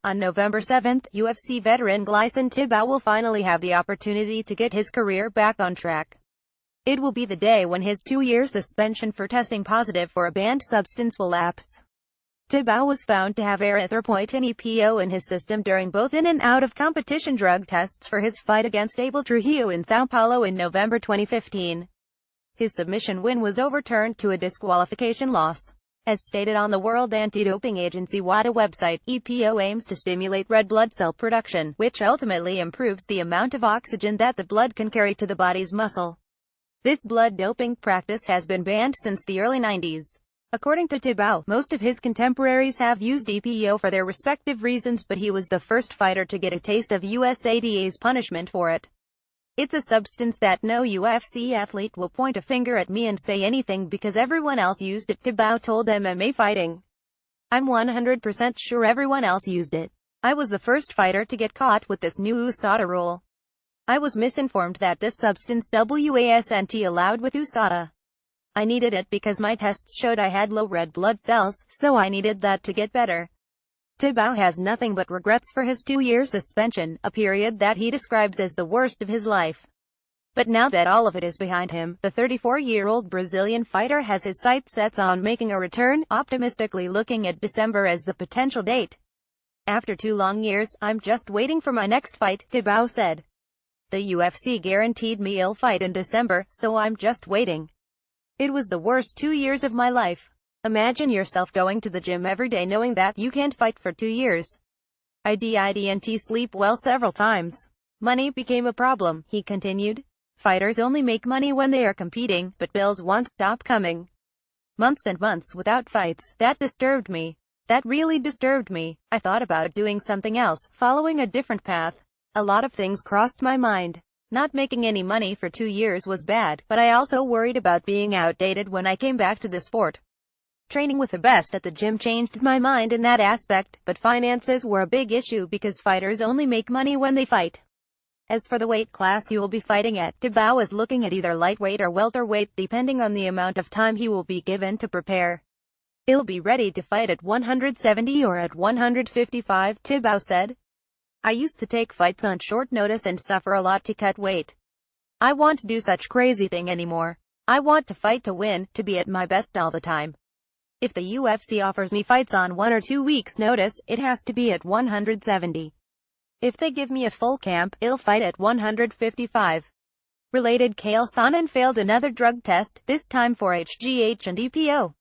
On November 7, UFC veteran Gleison Tibau will finally have the opportunity to get his career back on track. It will be the day when his 2-year suspension for testing positive for a banned substance will lapse. Tibau was found to have erythropoietin EPO in his system during both in and out of competition drug tests for his fight against Abel Trujillo in São Paulo in November 2015. His submission win was overturned to a disqualification loss. As stated on the World Anti-Doping Agency WADA website, EPO aims to stimulate red blood cell production, which ultimately improves the amount of oxygen that the blood can carry to the body's muscle. This blood doping practice has been banned since the early 90s. According to Tibau, most of his contemporaries have used EPO for their respective reasons, but he was the first fighter to get a taste of USADA's punishment for it. It's a substance that no UFC athlete will point a finger at me and say anything because everyone else used it, Tibau told MMA Fighting. I'm 100% sure everyone else used it. I was the first fighter to get caught with this new USADA rule. I was misinformed that this substance wasn't allowed with USADA. I needed it because my tests showed I had low red blood cells, so I needed that to get better. Tibau has nothing but regrets for his 2-year suspension, a period that he describes as the worst of his life. But now that all of it is behind him, the 34-year-old Brazilian fighter has his sights set on making a return, optimistically looking at December as the potential date. After 2 long years, I'm just waiting for my next fight, Tibau said. The UFC guaranteed me I'll fight in December, so I'm just waiting. It was the worst 2 years of my life. Imagine yourself going to the gym every day knowing that you can't fight for 2 years. I didn't sleep well several times. Money became a problem, he continued. Fighters only make money when they are competing, but bills won't stop coming. Months and months without fights, that disturbed me. That really disturbed me. I thought about doing something else, following a different path. A lot of things crossed my mind. Not making any money for 2 years was bad, but I also worried about being outdated when I came back to the sport. Training with the best at the gym changed my mind in that aspect, but finances were a big issue because fighters only make money when they fight. As for the weight class you will be fighting at, Tibau is looking at either lightweight or welterweight depending on the amount of time he will be given to prepare. He'll be ready to fight at 170 or at 155, Tibau said. I used to take fights on short notice and suffer a lot to cut weight. I won't do such crazy thing anymore. I want to fight to win, to be at my best all the time. If the UFC offers me fights on 1 or 2 weeks' notice, it has to be at 170. If they give me a full camp, I'll fight at 155. Related, Gleison failed another drug test, this time for HGH and EPO.